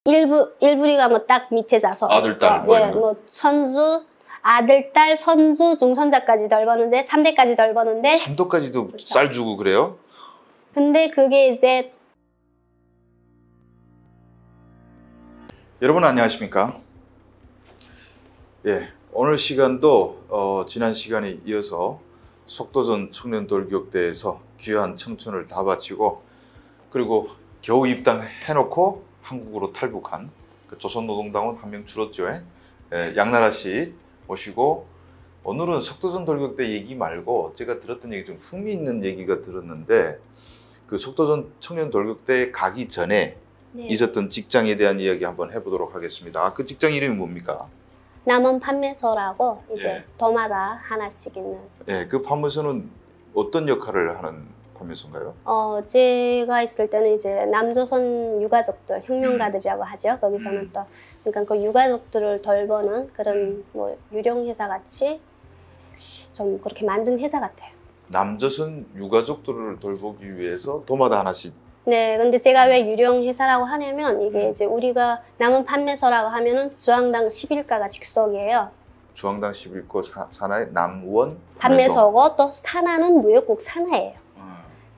일부리가 뭐 딱 밑에 자서 아들, 딸 뭐 예, 이런 거. 뭐 선주, 아들, 딸, 선주, 중손자까지 덜 버는데 3대까지 덜 버는데 3도까지도 그렇죠. 쌀 주고 그래요? 근데 그게 이제 여러분 안녕하십니까? 예, 오늘 시간도 지난 시간에 이어서 속도전 청년돌교육대에서 귀한 청춘을 다 바치고 그리고 겨우 입당해놓고 한국으로 탈북한 그 조선노동당원 한 명 줄었죠. 예, 양나라 씨 모시고 오늘은 속도전 돌격대 얘기 말고 제가 들었던 얘기 좀 흥미있는 얘기가 들었는데 그 속도전 청년돌격대에 가기 전에 네. 있었던 직장에 대한 이야기 한번 해보도록 하겠습니다. 그 직장 이름이 뭡니까? 남원 판매소라고 이제 예. 도마다 하나씩 있는. 예, 그 판매소는 어떤 역할을 하는 판매소인가요? 제가 있을 때는 이제 남조선 유가족들, 혁명가들이라고 하죠. 거기서는 또 그러니까 그 유가족들을 돌보는 그런 뭐 유령 회사 같이 좀 그렇게 만든 회사 같아요. 남조선 유가족들을 돌보기 위해서 도마다 하나씩. 네, 근데 제가 왜 유령 회사라고 하냐면 이게 이제 우리가 남원 판매소라고 하면은 주황당 11가가 직속이에요. 주황당 11고 산하의 남원 판매소고 또 산하는 무역국 산하예요.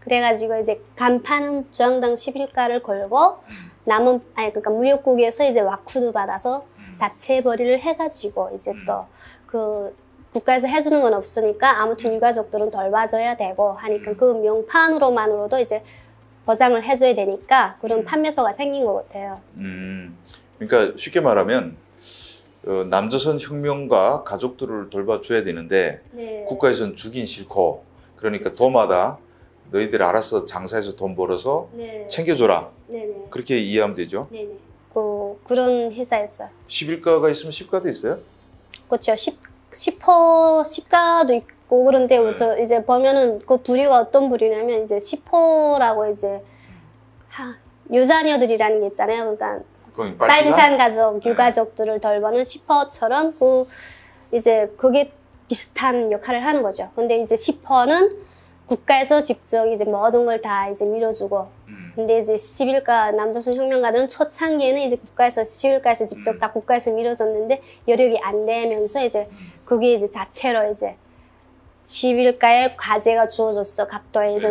그래가지고 이제 간판은 주황당 11가를 걸고 남원 그러니까 무역국에서 이제 와쿠도 받아서 자체 벌이를 해가지고 이제 또 그 국가에서 해주는 건 없으니까 아무튼 유가족들은 덜 봐줘야 되고 하니까 그 명판으로만으로도 이제 보장을 해줘야 되니까 그런 판매소가 생긴 것 같아요. 그러니까 쉽게 말하면 남조선 혁명가 가족들을 돌봐줘야 되는데 네. 국가에서는 주긴 싫고 그러니까 도마다 너희들 알아서 장사해서 돈 벌어서 네. 챙겨줘라. 네네. 그렇게 이해하면 되죠. 네네. 그런 회사였어요. 11가가 있으면 10가도 있어요? 그렇죠. 10가도 있고 그런데 네. 저 이제 보면은 그 부류가 어떤 부류냐면 이제 10호라고 이제 유자녀들이라는 게 있잖아요. 그러니까 빨치산 가족, 유가족들을 돌보는 10호처럼 그 이제 그게 비슷한 역할을 하는 거죠. 근데 이제 10호는 국가에서 직접 이제 모든 걸 다 이제 밀어주고, 근데 이제 11가 남조선 혁명가들은 초창기에는 이제 국가에서 11가에서 직접 다 국가에서 밀어줬는데 여력이 안 되면서 이제 그게 이제 자체로 이제 11가의 과제가 주어졌어. 각도에 이제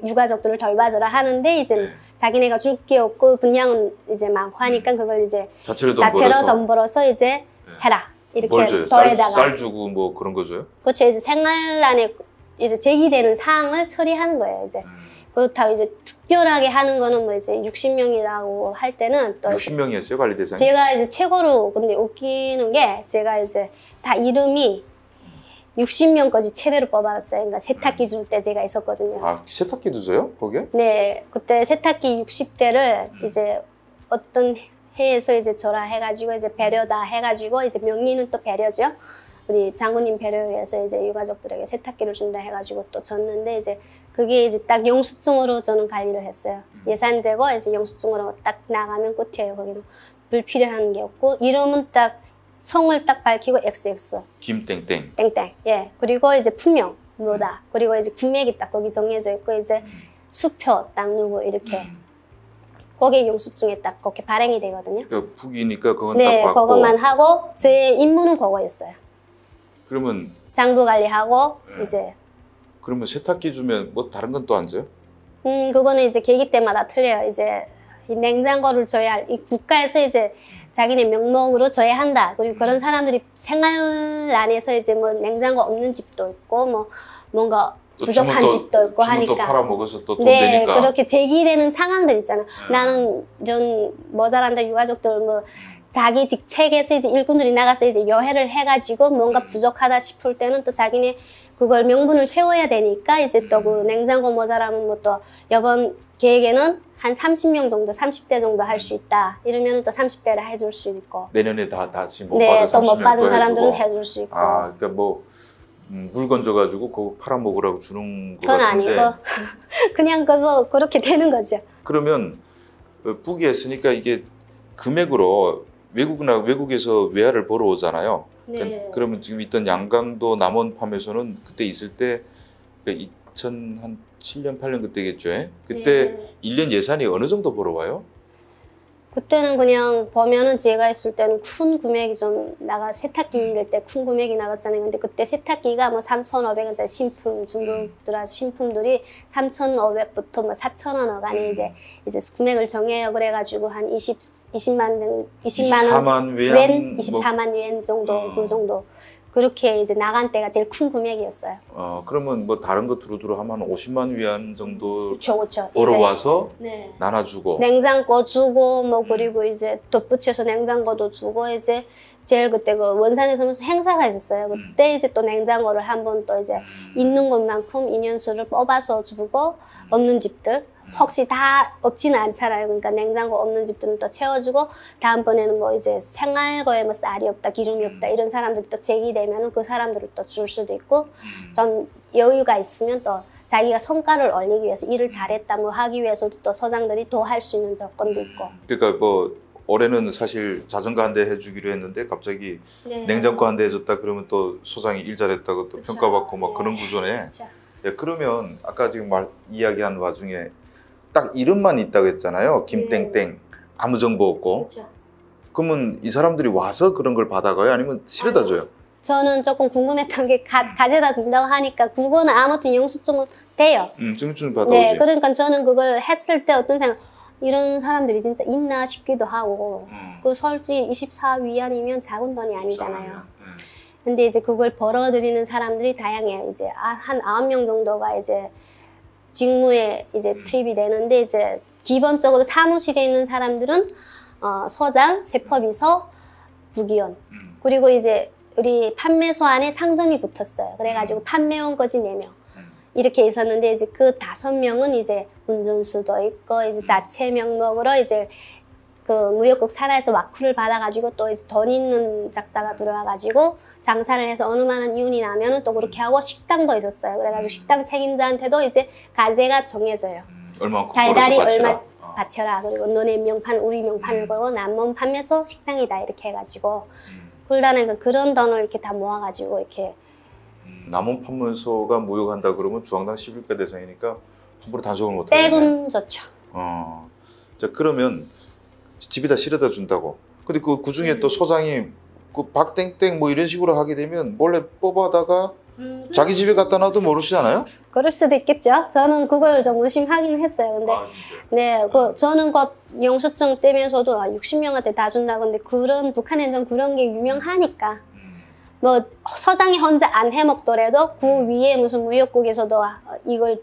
유가족들을 덜 봐줘라 하는데 이제 자기네가 줄 게 없고 분량은 이제 많고 하니까 그걸 이제 자체로 돈 벌어서 이제 해라. 이렇게 더에다가 쌀 주고 뭐 그런 거 줘요? 그렇죠. 이제 생활난에 이제 제기되는 사항을 처리하는 거예요. 이제 그렇다고 이제 특별하게 하는 거는 뭐 이제 60명이라고 할 때는 또 60명이었어요 관리 대상이? 제가 이제 최고로 근데 웃기는 게 제가 이제 다 이름이 60명까지 최대로 뽑아놨어요. 그러니까 세탁기 줄 때 제가 있었거든요. 아, 세탁기도 줘요? 거기에? 네, 그때 세탁기 60대를 이제 어떤 해에서 이제 줘라 해가지고 이제 배려다 해가지고 이제 명의는 또 배려죠. 우리 장군님 배려에 의해서 이제 유가족들에게 세탁기를 준다 해가지고 또 줬는데 이제 그게 이제 딱 영수증으로 저는 관리를 했어요. 예산제고 이제 영수증으로 딱 나가면 끝이에요. 거기는 불필요한 게 없고 이름은 딱 성을 딱 밝히고 XX 김땡땡 땡땡 예 그리고 이제 품명 뭐다 그리고 이제 금액이 딱 거기 정해져 있고 이제 수표 딱 누구 이렇게 거기에 영수증에 딱 그렇게 발행이 되거든요. 그러니까 북이니까 그건 네, 딱 받고 그것만 하고 제 임무는 그거였어요. 그러면 장부 관리하고 이제 그러면 세탁기 주면 뭐 다른 건 또 안 줘요? 그거는 이제 계기 때마다 틀려요. 이제 이 냉장고를 줘야 할 이 국가에서 이제 자기네 명목으로 줘야 한다. 그리고 그런 사람들이 생활난에서 이제 뭐 냉장고 없는 집도 있고 뭐 뭔가 부족한 집도 있고 하니까. 또 팔아먹어서 또 돈 네, 되니까. 그렇게 제기되는 상황들 있잖아. 나는 좀 모자란다 유가족들 뭐 자기 직책에서 이제 일꾼들이 나가서 이제 여해를 해가지고 뭔가 부족하다 싶을 때는 또 자기네 그걸 명분을 세워야 되니까 이제 또 그 냉장고 모자라면 뭐 또 이번 계획에는 한 30명 정도, 30대 정도 할 수 있다. 이러면 또 30대를 해줄 수 있고. 내년에 다 지금 못 네, 받은 또 못 30명 받은 또 사람들은 해주고. 해줄 수 있고. 아, 그러니까 뭐 물 건져가지고 그거 팔아먹으라고 주는 거 그건 같은데. 아니고 그냥 그래서 그렇게 되는 거죠. 그러면 북에 있으니까 이게 금액으로 외국에서 외화를 벌어 오잖아요. 네. 그러면 지금 있던 양강도 남원 팜에서는 그때 있을 때 2007년 8년 그때겠죠. 그때 네. 1년 예산이 어느 정도 벌어와요? 그때는 그냥 보면은 제가 있을 때는 큰 금액이 좀 세탁기 일 때 큰 금액이 나갔잖아요. 근데 그때 세탁기가 뭐 3,500원짜리 신품, 중국 신품들이 3,500부터 뭐 4,000원 어간에 이제 금액을 정해요. 그래가지고 한 24만 원, 24만 원 정도, 그 정도. 그렇게 이제 나간 때가 제일 큰 금액이었어요. 그러면 뭐 다른 거 두루두루 하면 50만 위안 정도 그쵸. 벌어와서 네. 나눠주고. 냉장고 주고 뭐 그리고 이제 덧붙여서 냉장고도 주고 이제 제일 그때 그 원산에서 무슨 행사가 있었어요. 그때 이제 또 냉장고를 한번 또 이제 있는 것만큼 인연수를 뽑아서 주고 없는 집들. 혹시 다 없지는 않잖아요. 그러니까 냉장고 없는 집들은 또 채워주고 다음번에는 뭐 이제 생활고에 뭐 쌀이 없다, 기름이 없다 이런 사람들이 또 제기되면은 그 사람들을 또 줄 수도 있고 좀 여유가 있으면 또 자기가 성과를 올리기 위해서 일을 잘했다 뭐 하기 위해서도 또 소장들이 더 할 수 있는 조건도 있고. 그러니까 뭐 올해는 사실 자전거 한 대 해주기로 했는데 갑자기 네. 냉장고 한 대 해줬다 그러면 또 소장이 일 잘했다고 또 그쵸. 평가받고 막 네. 그런 구조네. 그쵸. 네, 그러면 아까 지금 이야기한 와중에 딱 이름만 있다고 했잖아요. 김땡땡. 아무 정보 없고. 그쵸. 그러면 이 사람들이 와서 그런 걸 받아가요? 아니면 실어다 줘요? 저는 조금 궁금했던 게 가져다 준다고 하니까 그거는 아무튼 영수증은 돼요. 증수증 받아오지. 네, 그러니까 저는 그걸 했을 때 어떤 생각, 이런 사람들이 진짜 있나 싶기도 하고 그 솔직히 24위안이면 작은 돈이 아니잖아요. 근데 이제 그걸 벌어들이는 사람들이 다양해요. 이제 한 9명 정도가 이제 직무에 이제 투입이 되는데 이제 기본적으로 사무실에 있는 사람들은 소장, 세법비서, 부기원 그리고 이제 우리 판매소 안에 상점이 붙었어요. 그래가지고 판매원까지 4명 이렇게 있었는데 이제 그 5명은 이제 운전수도 있고 이제 자체 명목으로 이제 그 무역국 산하에서 와쿠를 받아가지고 또 이제 돈 있는 작자가 들어와가지고 장사를 해서 어느 만한 이윤이 나면은 또 그렇게 하고 식당도 있었어요. 그래가지고 식당 책임자한테도 이제 가제가 정해져요. 달달이 얼마 바쳐라. 그리고 너네 명판, 우리 명판을 걸고 남몸 판매소 식당이다 이렇게 해가지고 굴단은 그런 돈을 이렇게 다 모아가지고 이렇게 남원 판매소가 무역한다 그러면 중앙당 11가 대상이니까 함부로 단속을 못 하겠네. 빼금 좋죠. 자 그러면 집에다 실어다 준다고. 근데 그 중에 또 소장이 그 박땡땡 뭐 이런 식으로 하게 되면 몰래 뽑아다가 자기 집에 갖다 놔도 모르시잖아요? 그럴 수도 있겠죠. 저는 그걸 좀 의심하긴 했어요. 근데 네, 저는 그 영수증 떼면서도 60명한테 다 준다고. 근데 북한에는 좀 그런 게 유명하니까 뭐 서장이 혼자 안 해먹더라도 그 위에 무슨 무역국에서도 이걸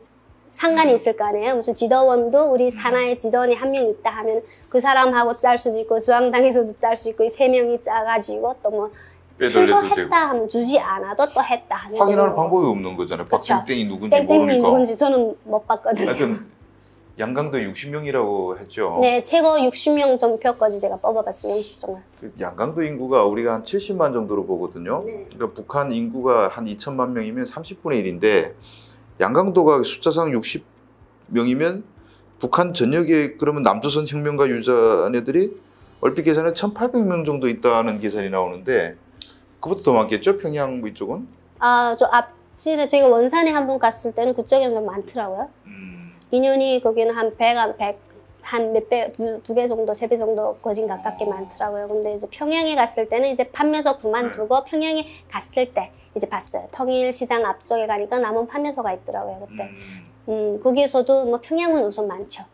상관이 있을 거 아니에요. 무슨 지도원도 우리 산하에 지도원이 한 명 있다 하면 그 사람하고 짤 수도 있고 중앙당에서도 짤 수 있고 3명이 짜가지고 또 뭐 출고했다 하면 주지 않아도 또 했다 하면 확인하는 방법이 없는 거잖아요. 박땡땡이 누군지 땡땡이 모르니까. 누군지 저는 못 봤거든요. 양강도 60명이라고 했죠. 네, 최고 60명 전표까지 제가 뽑아봤어요. 영수증을. 양강도 인구가 우리가 한 70만 정도로 보거든요. 네. 그러니까 북한 인구가 한 2천만 명이면 30분의 1인데 양강도가 숫자상 60명이면 북한 전역에 그러면 남조선 혁명가 유자네들이 얼핏 계산에 1,800명 정도 있다는 계산이 나오는데 그것보다 더 많겠죠? 평양 이쪽은? 저 앞집에 저희가 원산에 한번 갔을 때는 그쪽에는 좀 많더라고요. 인연이 거기는 한 100, 한 몇 배, 2배 정도, 3배 정도 거진 가깝게 많더라고요. 근데 이제 평양에 갔을 때는 이제 판매소 그만두고 평양에 갔을 때 이제 봤어요. 통일시장 앞쪽에 가니까 남원 판매소가 있더라고요, 그때. 거기에서도 뭐 평양은 우선 많죠.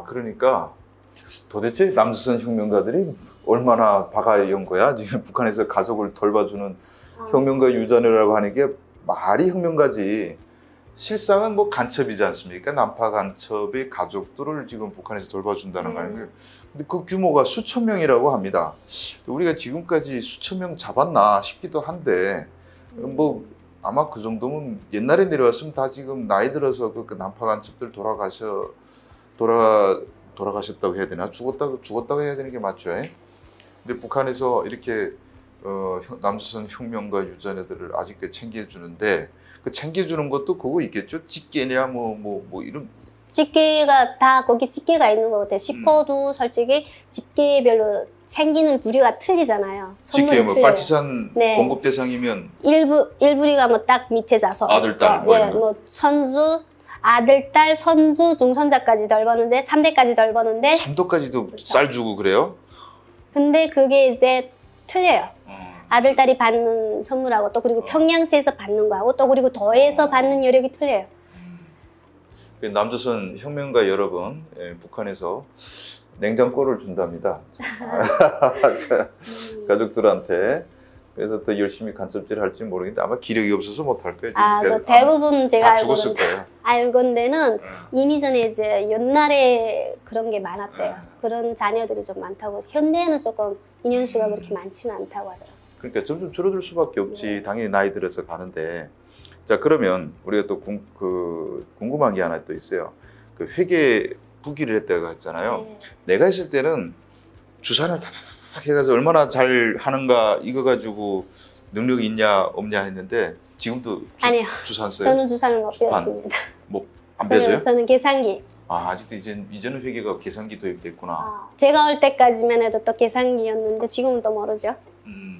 그러니까 도대체 남조선 혁명가들이 얼마나 박아연 거야? 지금 북한에서 가족을 돌봐주는 혁명가 유자네라고 하는 게 말이 혁명가지. 실상은 뭐 간첩이지 않습니까? 남파 간첩의 가족들을 지금 북한에서 돌봐준다는 거 아니에요? 근데 그 규모가 수천 명이라고 합니다. 우리가 지금까지 수천 명 잡았나 싶기도 한데 뭐 아마 그 정도면 옛날에 내려왔으면 다 지금 나이 들어서 그 남파 간첩들 돌아가셨다고 해야 되나? 죽었다고 해야 되는 게 맞죠? 근데 북한에서 이렇게 남조선 혁명가 유자네들을 아직까지 챙겨주는데 그 챙겨주는 것도 그거 있겠죠? 집게냐 뭐 이런 집게가 다 거기 집게가 있는 것 같아요. 시포도 솔직히 집게별로 챙기는 부류가 틀리잖아요. 집게 뭐 틀려요. 빨치산 네. 공급 대상이면 일부리가 뭐 딱 밑에 자서 아들 딸 뭐 이런 거. 뭐 선주 아들, 딸, 손주, 중손자까지 돌보는데 3대까지 돌보는데 3도까지도 그렇죠. 쌀 주고 그래요? 근데 그게 이제 틀려요. 아들, 딸이 받는 선물하고 또 그리고 평양시에서 받는 거하고 또 그리고 도에서 받는 여력이 틀려요. 남조선 혁명가 여러분, 예, 북한에서 냉장고를 준답니다. 가족들한테. 그래서 더 열심히 간섭질 할지 모르겠는데 아마 기력이 없어서 못할 거예요. 그 대부분 제가 다 죽었을 거예요. 알건 데는 이미 전에 이제 옛날에 그런 게 많았대요. 그런 자녀들이 좀 많다고. 현대에는 조금 인연수가 그렇게 많지는 않다고 하더라고요. 그러니까 점점 줄어들 수밖에 없지. 당연히 나이 들어서 가는데. 자, 그러면 우리가 또 궁금한 게 하나 또 있어요. 그 회계 부기를 했다고 했잖아요. 네. 내가 했을 때는 주산을 다 해가지고 얼마나 잘 하는가 이거 가지고 능력이 있냐 없냐 했는데 지금도 아니요. 주산 써요? 저는 주산을 못 배웠습니다. 뭐 안 배워져요? 저는 계산기. 아직도 이제는 회계가 계산기 도입됐구나. 제가 올 때까지만 해도 또 계산기였는데 지금은 또 모르죠.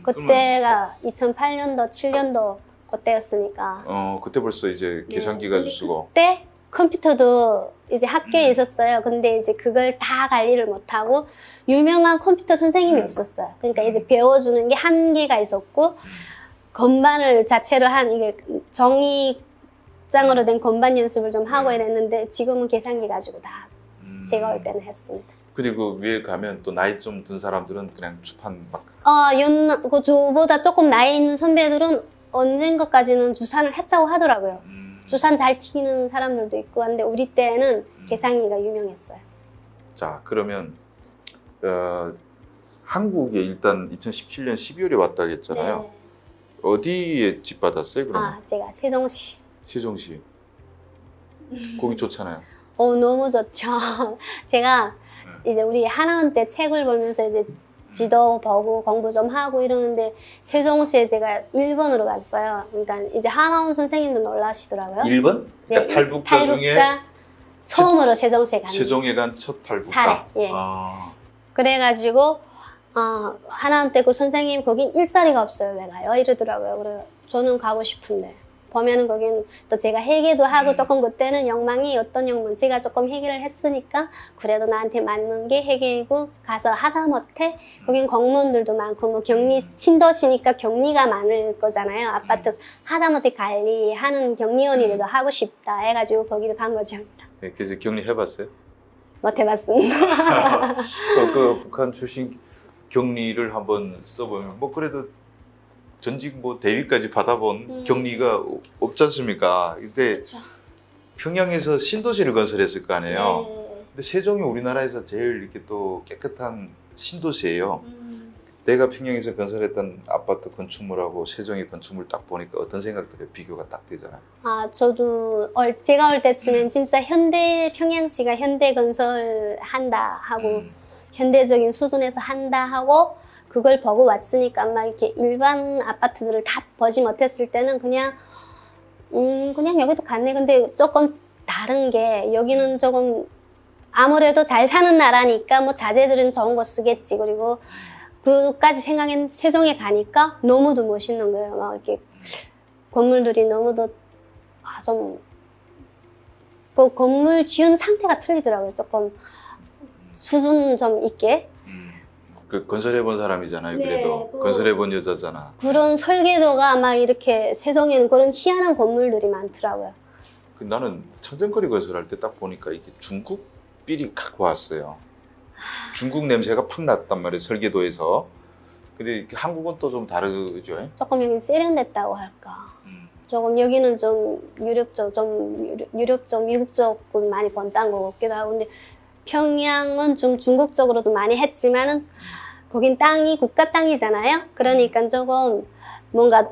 그때가 2008년도, 7년도 그때였으니까. 그때 벌써 이제 계산기가 쓰고. 그때 컴퓨터도 이제 학교에 있었어요. 근데 이제 그걸 다 관리를 못하고 유명한 컴퓨터 선생님이 없었어요. 그러니까 이제 배워주는 게 한계가 있었고 건반을 자체로 한 이게 정의장으로 된 건반 연습을 좀 하고 이랬는데 지금은 계산기 가지고 다 제가 올 때는 했습니다. 그리고 위에 가면 또 나이 좀 든 사람들은 그냥 주판 막. 저보다 조금 나이 있는 선배들은 언젠가까지는 주산을 했다고 하더라고요. 주산 잘 튀기는 사람들도 있고 한데 우리 때는 계산기가 유명했어요. 자, 그러면 한국에 일단 2017년 12월에 왔다 했잖아요. 네. 어디에 집 받았어요, 그러면? 제가 세종시. 세종시. 거기 좋잖아요. 너무 좋죠. 제가 이제 우리 하나원 때 책을 보면서 이제 지도 보고 공부 좀 하고 이러는데 세종시에 제가 1번으로 갔어요. 그러니까 이제 하나원 선생님도 놀라시더라고요. 1번? 그러니까 네, 탈북자 중에 처음으로 세종시에 간. 세종에 간 첫 탈북자. 사례. 예. 그래가지고 하나원 때 그 선생님 거긴 일자리가 없어요. 왜 가요? 이러더라고요. 그래 저는 가고 싶은데 보면은 거긴 또 제가 회계도 하고 조금 그때는 영망이 어떤 영망 제가 조금 회계를 했으니까 그래도 나한테 맞는 게 회계이고 가서 하다못해 거긴 공무원들도 많고 뭐 격리 신도시니까 격리가 많을 거잖아요. 아파트 하다못해 관리하는 격리원이라도 하고 싶다 해가지고 거기를 간 거죠. 네, 그래서 격리해봤어요? 못 해봤습니다. 그 북한 출신 격리를 한번 써보면 뭐 그래도 전직 뭐 대위까지 받아본 격리가 없지 않습니까? 근데 그렇죠. 평양에서 신도시를 건설했을 거 아니에요. 네. 근데 세종이 우리나라에서 제일 이렇게 또 깨끗한 신도시예요. 내가 평양에서 건설했던 아파트 건축물하고 세종의 건축물 딱 보니까 어떤 생각들이 비교가 딱 되잖아요. 저도 제가 올 때쯤엔 진짜 평양시가 현대 건설 한다 하고 현대적인 수준에서 한다 하고 그걸 보고 왔으니까 아마 이렇게 일반 아파트들을 다 보지 못했을 때는 그냥 여기도 갔네. 근데 조금 다른 게 여기는 조금 아무래도 잘 사는 나라니까 뭐 자재들은 좋은 거 쓰겠지. 그리고 그까지 생각했는데 세종에 가니까 너무도 멋있는 거예요. 막 이렇게 건물들이 너무도 좀 그 건물 지은 상태가 틀리더라고요. 조금 수준 좀 있게. 그 건설해본 사람이잖아요. 네, 그래도 건설해본 여자잖아. 그런 설계도가 막 이렇게 세종에는 그런 희한한 건물들이 많더라고요. 나는 창정거리 건설할 때 딱 보니까 이게 중국 삘이 칵 왔어요. 중국 냄새가 팍 났단 말이에요. 설계도에서. 근데 한국은 또 좀 다르죠. 조금 여기 세련됐다고 할까. 조금 여기는 좀 유럽 쪽, 미국 쪽을 많이 번딴 것 같기도 하고. 근데 평양은 좀 중국 쪽으로도 많이 했지만은 거긴 땅이 국가 땅이잖아요. 그러니까 조금 뭔가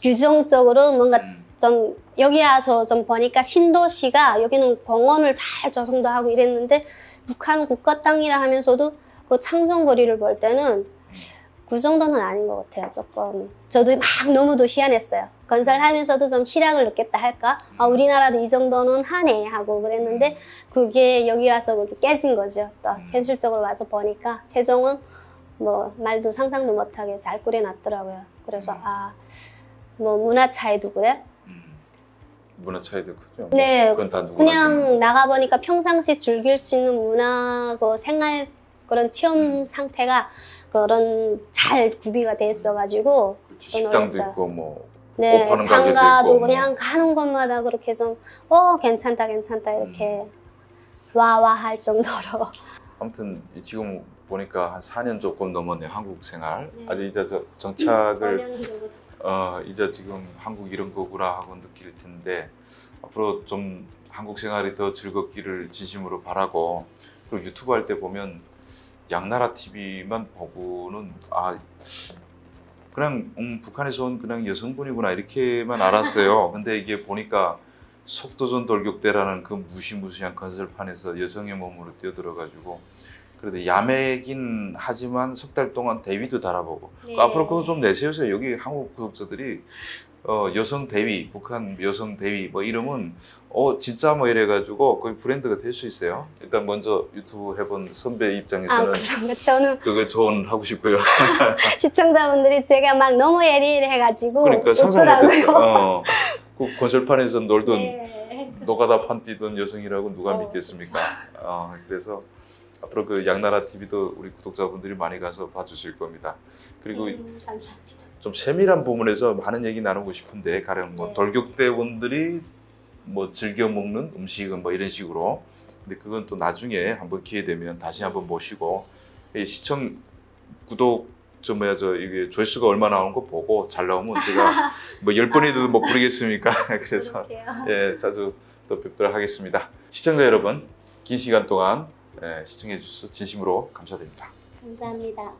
규정적으로 뭔가 좀 여기 와서 좀 보니까 신도시가 여기는 공원을 잘 조성도 하고 이랬는데 북한은 국가 땅이라 하면서도 그 창정거리를 볼 때는 그 정도는 아닌 것 같아요. 조금 저도 막 너무도 희한했어요. 건설하면서도 좀 희락을 느꼈다 할까? 우리나라도 이 정도는 하네 하고 그랬는데 그게 여기 와서 그렇게 깨진 거죠. 또 현실적으로 와서 보니까 세종은 뭐 말도 상상도 못하게 잘 꾸려놨더라고요. 그래서 뭐 문화 차이도 그래? 문화 차이도 크죠. 네, 그건 다 누구나 그냥 나가 보니까 평상시 즐길 수 있는 문화, 그 생활 그런 체험 상태가 그런 잘 구비가 돼 있어가지고 그렇지. 식당도 놀랐어요. 있고 뭐 네, 옷 파는 가게도 상가도 있고 그냥 뭐. 가는 곳마다 그렇게 좀 괜찮다 이렇게 와와 할 정도로. 아무튼 지금 보니까 한 4년 조금 넘었네요. 한국 생활. 네. 아직 이제 정착을 이제 지금 한국 이런 거구나 하고 느낄 텐데 앞으로 좀 한국 생활이 더 즐겁기를 진심으로 바라고, 그리고 유튜브 할 때 보면 양나라 TV만 보고는 그냥 북한에서 온 그냥 여성분이구나 이렇게만 알았어요. 근데 이게 보니까 속도전 돌격대라는 그 무시무시한 건설판에서 여성의 몸으로 뛰어들어가지고, 그래도 야매긴 하지만 석 달 동안 대위도 달아보고. 네. 앞으로 그거 좀 내세우세요. 여기 한국 구독자들이 여성 대위, 북한 여성 대위 뭐 이름은 진짜 뭐 이래가지고 거의 브랜드가 될 수 있어요. 일단 먼저 유튜브 해본 선배 입장에서는 그런가 저는 그걸 조언하고 싶고요. 시청자분들이 제가 막 너무 예리해가지고 그러니까 상상 못했어요. 그 건설판에서 놀던 네. 노가다 판 뛰던 여성이라고 누가 어, 믿겠습니까? 그래서 앞으로 그 양나라 TV도 우리 구독자분들이 많이 가서 봐주실 겁니다. 그리고 감사합니다. 좀 세밀한 부분에서 많은 얘기 나누고 싶은데, 가령 뭐 네. 돌격대원들이 뭐 즐겨 먹는 음식은 뭐 이런 식으로. 근데 그건 또 나중에 한번 기회 되면 다시 한번 모시고, 이 시청 구독 이게 조회수가 얼마 나오는 거 보고 잘 나오면 제가 뭐 10번이라도 못 부르겠습니까? 그래서 예, 자주 또 뵙도록 하겠습니다. 시청자 여러분, 긴 시간 동안 시청해 주셔서 진심으로 감사드립니다. 감사합니다.